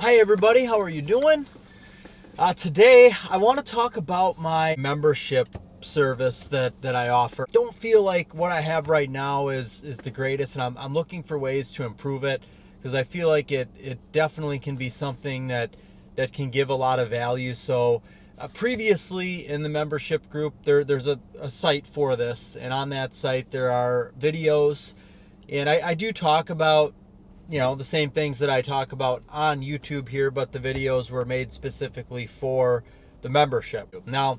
Hi everybody, how are you doing? Today I want to talk about my membership service that I offer. Don't feel like what I have right now is the greatest, and I'm looking for ways to improve it because I feel like it definitely can be something that can give a lot of value. So previously in the membership group, there's a site for this, and on that site there are videos, and I do talk about the same things that I talk about on YouTube here, but the videos were made specifically for the membership. Now,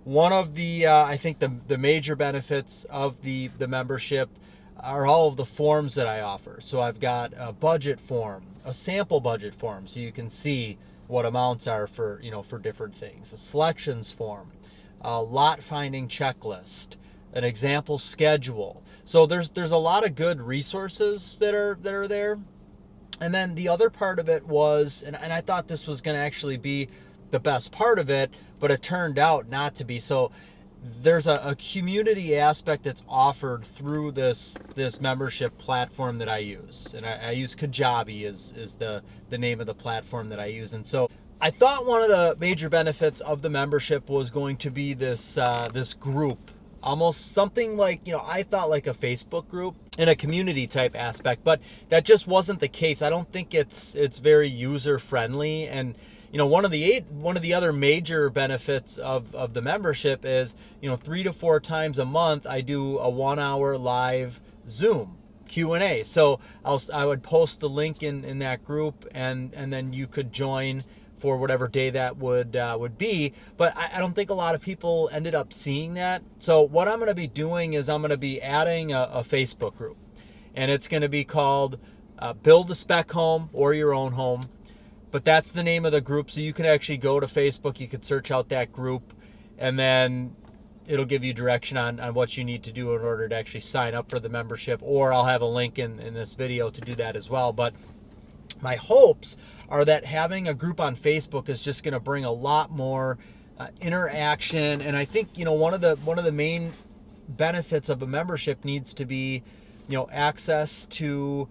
one of the I think the major benefits of the membership are all of the forms that I offer. So I've got a budget form, a sample budget form, so you can see what amounts are for for different things. A selections form, a lot finding checklist, an example schedule. So there's a lot of good resources that are there. And then the other part of it was, and I thought this was going to actually be the best part of it, but it turned out not to be. So there's a community aspect that's offered through this membership platform that I use. And I use Kajabi is the name of the platform that I use. And so I thought one of the major benefits of the membership was going to be this group, almost something like, I thought like a Facebook group in a community type aspect, but that just wasn't the case. I don't think it's very user friendly. And one of the other major benefits of the membership is 3 to 4 times a month I do a 1 hour live Zoom Q&A. So I would post the link in that group, and then you could join for whatever day that would be. But I don't think a lot of people ended up seeing that. So what I'm going to be doing is I'm going to be adding a Facebook group, and it's going to be called Build a Spec Home or Your Own Home. But that's the name of the group. So you can actually go to Facebook, you could search out that group, and then it'll give you direction on what you need to do in order to actually sign up for the membership. Or I'll have a link in this video to do that as well. But my hopes are that having a group on Facebook is just going to bring a lot more interaction. And I think one of the main benefits of a membership needs to be access to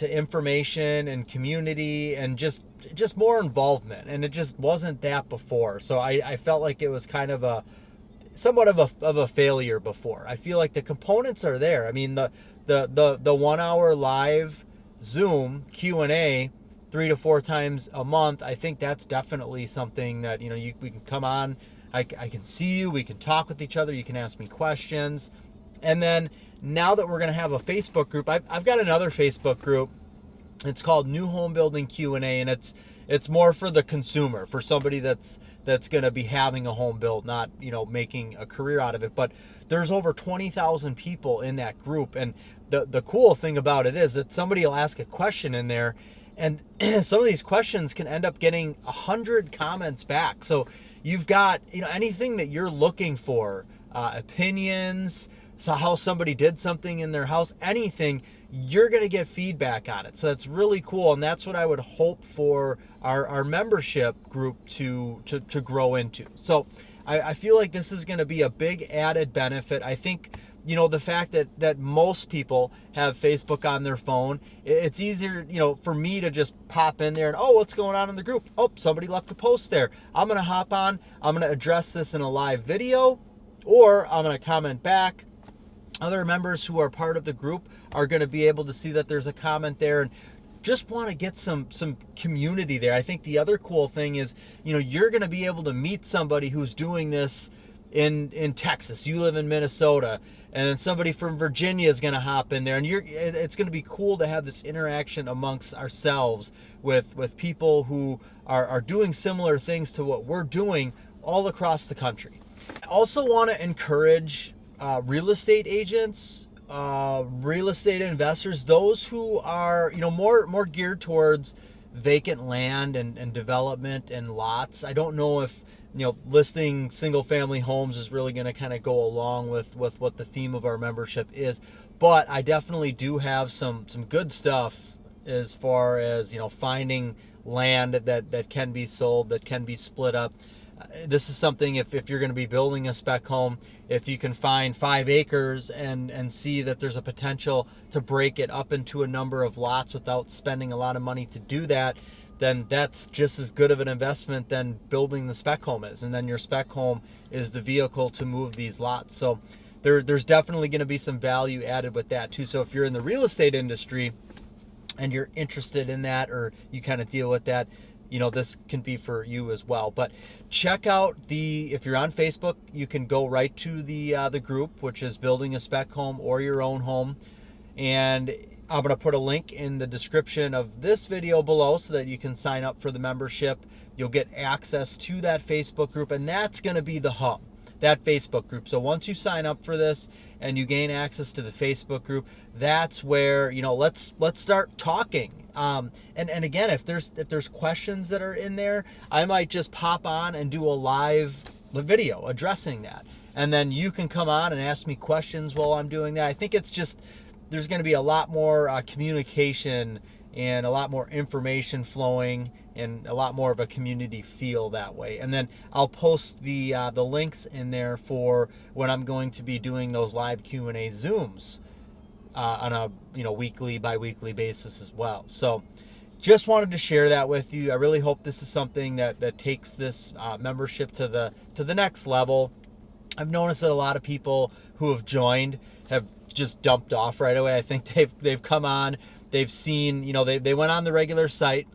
information and community and just more involvement. And it just wasn't that before. So I felt like it was kind of somewhat of a failure before. I feel like the components are there. I mean, the 1 hour live Zoom Q&A 3 to 4 times a month, I think that's definitely something that we can come on. I can see you, we can talk with each other, you can ask me questions. And then now that we're going to have a Facebook group, I've got another Facebook group. It's called New Home Building Q&A, and it's more for the consumer, for somebody that's going to be having a home built, not making a career out of it. But there's over 20,000 people in that group, and the cool thing about it is that somebody will ask a question in there, and some of these questions can end up getting 100 comments back. So you've got anything that you're looking for, opinions, so how somebody did something in their house, anything, you're going to get feedback on it. So that's really cool, and that's what I would hope for our membership group to grow into. So I feel like this is going to be a big added benefit. I think the fact that most people have Facebook on their phone, it's easier for me to just pop in there and, oh, what's going on in the group? Oh, somebody left a post there. I'm going to hop on, I'm going to address this in a live video, or I'm going to comment back. Other members who are part of the group are going to be able to see that there's a comment there, and just want to get some community there. I think the other cool thing is, you're going to be able to meet somebody who's doing this in Texas. You live in Minnesota, and then somebody from Virginia is going to hop in there, and it's going to be cool to have this interaction amongst ourselves with people who are doing similar things to what we're doing all across the country. I also want to encourage real estate agents, real estate investors, those who are more geared towards vacant land and development and lots. I don't know if listing single family homes is really going to kind of go along with what the theme of our membership is, but I definitely do have some good stuff as far as finding land that can be sold, that can be split up. This is something, if you're going to be building a spec home, if you can find 5 acres and see that there's a potential to break it up into a number of lots without spending a lot of money to do that, then that's just as good of an investment than building the spec home is. And then your spec home is the vehicle to move these lots. So there's definitely going to be some value added with that too. So if you're in the real estate industry and you're interested in that, or you kind of deal with that, this can be for you as well. But check out if you're on Facebook, you can go right to the group, which is Building a Spec Home or Your Own Home. And I'm going to put a link in the description of this video below so that you can sign up for the membership. You'll get access to that Facebook group, and that's going to be the hub, that Facebook group. So once you sign up for this and you gain access to the Facebook group, that's where, let's start talking. And again, if there's questions that are in there, I might just pop on and do a live video addressing that. And then you can come on and ask me questions while I'm doing that. I think it's just, there's going to be a lot more communication and a lot more information flowing and a lot more of a community feel that way. And then I'll post the links in there for when I'm going to be doing those live Q&A Zooms on a weekly, bi-weekly basis as well. So just wanted to share that with you. I really hope this is something that takes this membership to the next level. I've noticed that a lot of people who have joined have just dumped off right away. I think they've come on, they've seen, they went on the regular site,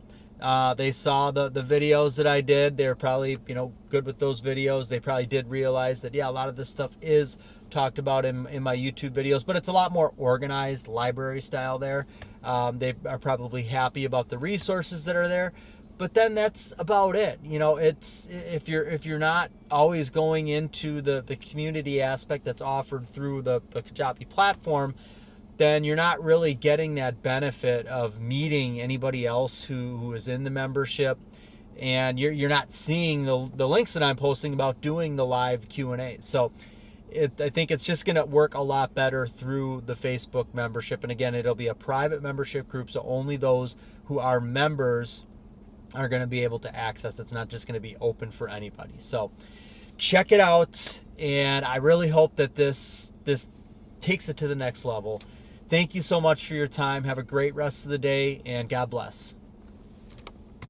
they saw the videos that I did. They're probably good with those videos. They probably did realize that a lot of this stuff is talked about in my YouTube videos, but it's a lot more organized, library style there. They are probably happy about the resources that are there, but then that's about it. It's if you're not always going into the community aspect that's offered through the Kajabi platform, then you're not really getting that benefit of meeting anybody else who is in the membership, and you're not seeing the links that I'm posting about doing the live Q&A. So I think it's just going to work a lot better through the Facebook membership. And again, it'll be a private membership group, so only those who are members are going to be able to access. It's not just going to be open for anybody. So check it out, and I really hope that this takes it to the next level. Thank you so much for your time. Have a great rest of the day, and God bless.